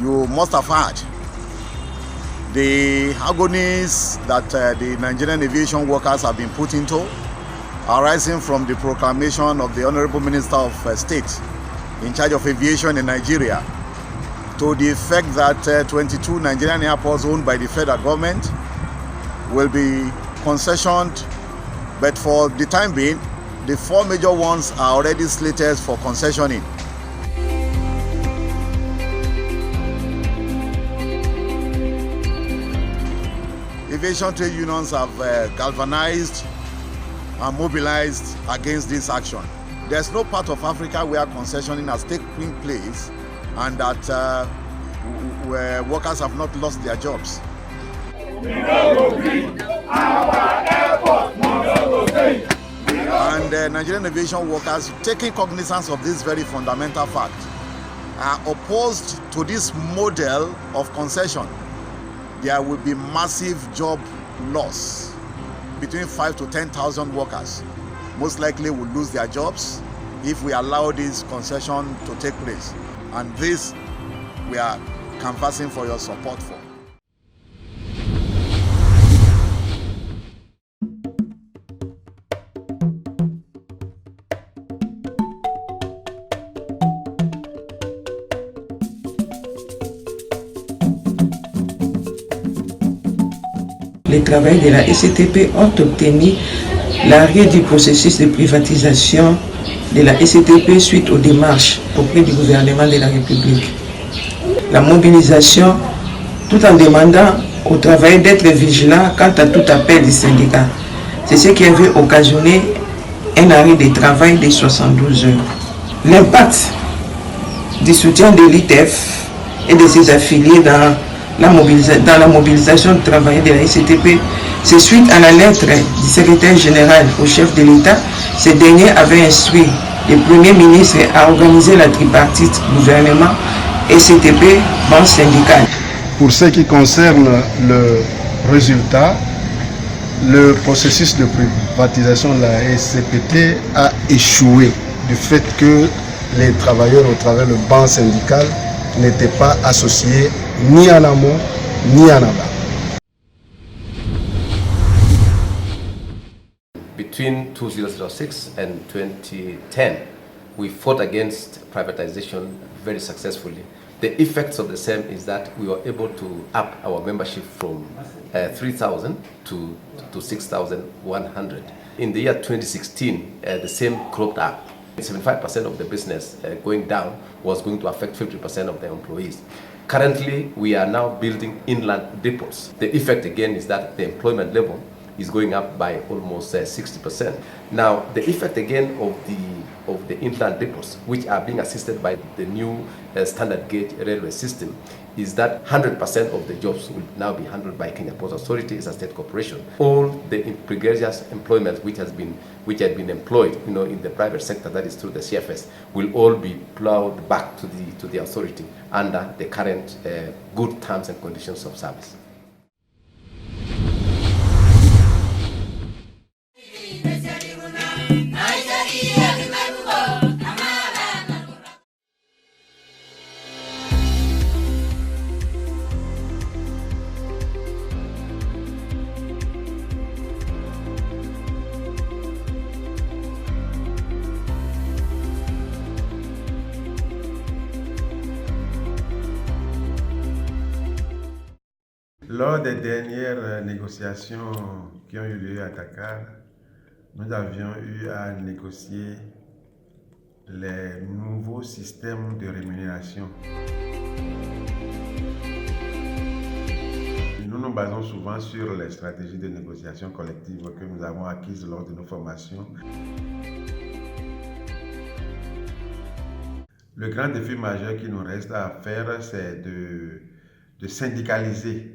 You must have heard the agonies that the Nigerian aviation workers have been put into, arising from the proclamation of the Honorable Minister of State in charge of aviation in Nigeria, to the effect that 22 Nigerian airports owned by the federal government will be concessioned, but for the time being, the 4 major ones are already slated for concessioning. Aviation trade unions have galvanized and mobilized against this action. There's no part of Africa where concessioning has taken place and that where workers have not lost their jobs. And Nigerian aviation workers, taking cognizance of this very fundamental fact, are opposed to this model of concession. There will be massive job loss. Between 5,000 to 10,000 workers most likely will lose their jobs if we allow this concession to take place. And this we are canvassing for your support for. Les travailleurs de la SCTP ont obtenu l'arrêt du processus de privatisation de la SCTP suite aux démarches auprès du gouvernement de la République. La mobilisation, tout en demandant aux travailleurs d'être vigilants quant à tout appel du syndicat. C'est ce qui avait occasionné un arrêt de travail de 72 heures. L'impact du soutien de l'ITF et de ses affiliés dans la mobilisation de travailleurs de la SCTP, c'est suite à la lettre du secrétaire général au chef de l'État. Ce dernier avait instruit le Premier ministre à organiser la tripartite gouvernement SCTP, banque syndicale. Pour ce qui concerne le résultat, le processus de privatisation de la SCPT a échoué du fait que les travailleurs au travers le banc syndical n'étaient pas associés ni en amont ni en aval. Between 2006 and 2010, we fought against privatization very successfully. The effects of the same is that we were able to up our membership from 3,000 to 6,100. In the year 2016, the same cropped up. 75% of the business going down was going to affect 50% of the employees. Currently, we are now building inland depots. The effect again is that the employment level is going up by almost 60%. Now, the effect again of the inland depots, which are being assisted by the new standard gauge railway system, is that 100% of the jobs will now be handled by Kenya Ports Authority as a state corporation. All the precarious employment which had been employed, in the private sector, that is through the CFS, will all be plowed back to the authority under the current good terms and conditions of service. Lors des dernières négociations qui ont eu lieu à Dakar, nous avions eu à négocier les nouveaux systèmes de rémunération. Nous nous basons souvent sur les stratégies de négociation collective que nous avons acquises lors de nos formations. Le grand défi majeur qui nous reste à faire, c'est de syndicaliser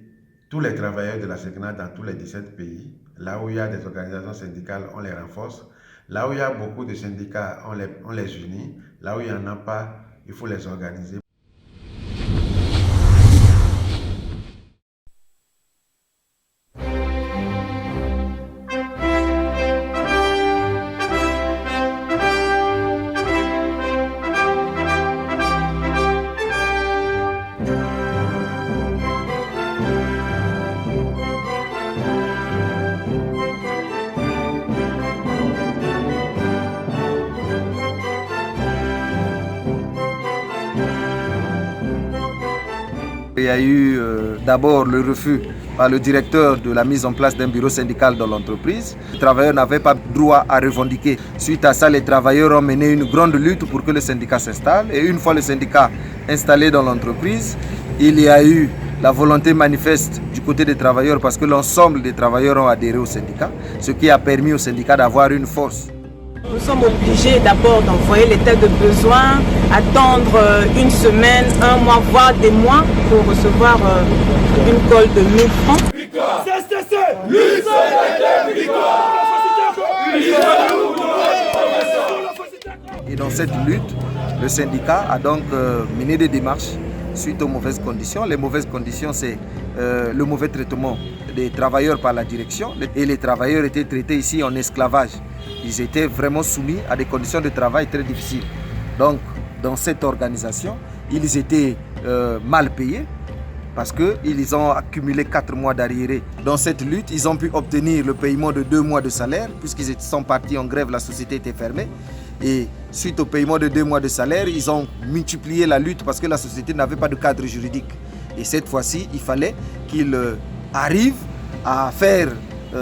tous les travailleurs de la SECNA dans tous les 17 pays. Là où il y a des organisations syndicales, on les renforce. Là où il y a beaucoup de syndicats, on les unit. Là où il n'y en a pas, il faut les organiser. il y a eu d'abord le refus par le directeur de la mise en place d'un bureau syndical dans l'entreprise. Les travailleurs n'avaient pas droit à revendiquer. Suite à ça, les travailleurs ont mené une grande lutte pour que le syndicat s'installe. Et une fois le syndicat installé dans l'entreprise, il y a eu la volonté manifeste du côté des travailleurs parce que l'ensemble des travailleurs ont adhéré au syndicat, ce qui a permis au syndicat d'avoir une force. Nous sommes obligés d'abord d'envoyer les têtes de besoin, attendre une semaine, un mois, voire des mois pour recevoir une colle de 1000 francs. Et dans cette lutte, le syndicat a donc mené des démarches suite aux mauvaises conditions. Les mauvaises conditions, c'est le mauvais traitement des travailleurs par la direction. Et les travailleurs étaient traités ici en esclavage. Ils étaient vraiment soumis à des conditions de travail très difficiles. Donc, dans cette organisation, ils étaient mal payés parce qu'ils ont accumulé 4 mois d'arriérés. Dans cette lutte, ils ont pu obtenir le paiement de 2 mois de salaire puisqu'ils sont partis en grève, la société était fermée. Et suite au paiement de 2 mois de salaire, ils ont multiplié la lutte parce que la société n'avait pas de cadre juridique. Et cette fois-ci, il fallait qu'ils arrivent à faire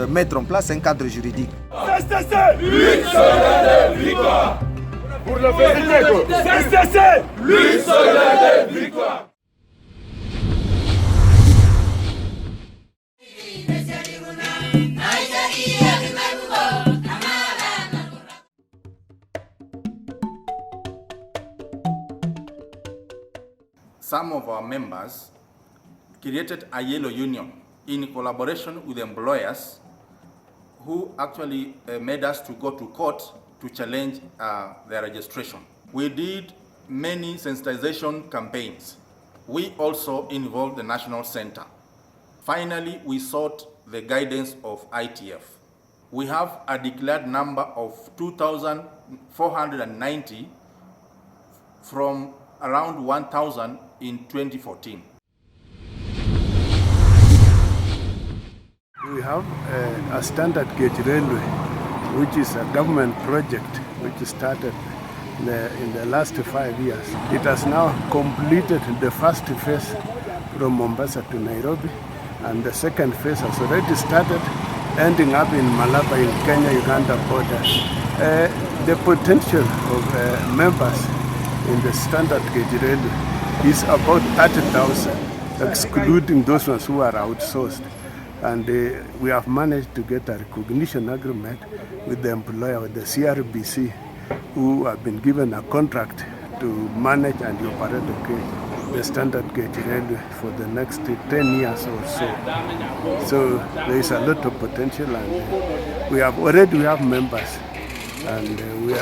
mettre en place un cadre juridique. Pour la vérité, lutte solidaire, victoire. Some of our members created a yellow union in collaboration with employers who actually made us to go to court to challenge their registration. We did many sensitization campaigns. We also involved the National Center. Finally, we sought the guidance of ITF. We have a declared number of 2,490 from around 1,000 in 2014. We have a standard gauge railway, which is a government project which started in the last 5 years. It has now completed the first phase from Mombasa to Nairobi, and the second phase has already started, ending up in Malaba in Kenya-Uganda border. The potential of members in the standard gauge railway is about 30,000, excluding those ones who are outsourced. And we have managed to get a recognition agreement with the employer, with the CRBC, who have been given a contract to manage and operate the standard gauge railway for the next 10 years or so. So there is a lot of potential, and we have members, and we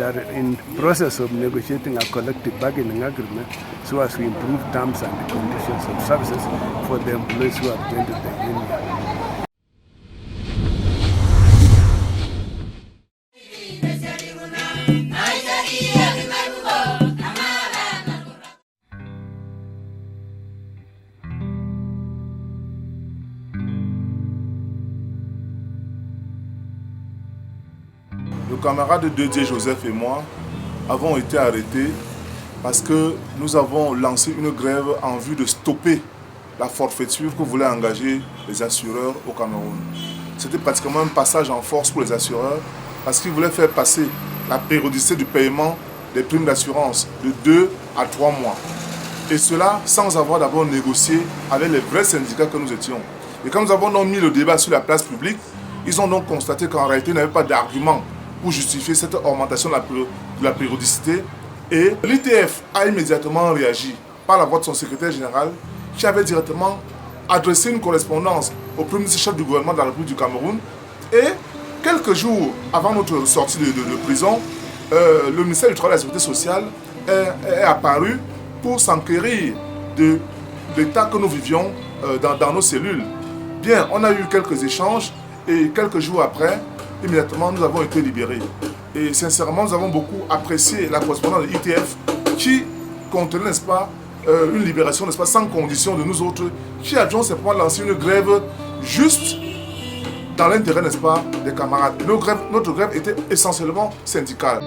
are in process of negotiating a collective bargaining agreement so as to improve terms and conditions of services for the employees who have joined the union. Le camarade Didier Joseph et moi avons été arrêtés parce que nous avons lancé une grève en vue de stopper la forfaiture que voulaient engager les assureurs au Cameroun. C'était pratiquement un passage en force pour les assureurs parce qu'ils voulaient faire passer la périodicité du paiement des primes d'assurance de 2 à 3 mois. Et cela sans avoir d'abord négocié avec les vrais syndicats que nous étions. Et quand nous avons donc mis le débat sur la place publique, ils ont donc constaté qu'en réalité, il n'y avait pas d'argument pour justifier cette augmentation de la périodicité. Et l'ITF a immédiatement réagi par la voix de son secrétaire général qui avait directement adressé une correspondance au premier ministre-chef du gouvernement de la République du Cameroun. Et quelques jours avant notre sortie de prison, le ministère du Travail et de la Sécurité sociale est apparu pour s'enquérir de l'état que nous vivions dans nos cellules. Bien, on a eu quelques échanges et quelques jours après, immédiatement, nous avons été libérés. Et sincèrement, nous avons beaucoup apprécié la correspondance de l'ITF qui contenait, n'est-ce pas, une libération, n'est-ce pas, sans condition de nous autres, qui avions simplement lancé une grève juste dans l'intérêt, n'est-ce pas, des camarades. Notre grève était essentiellement syndicale.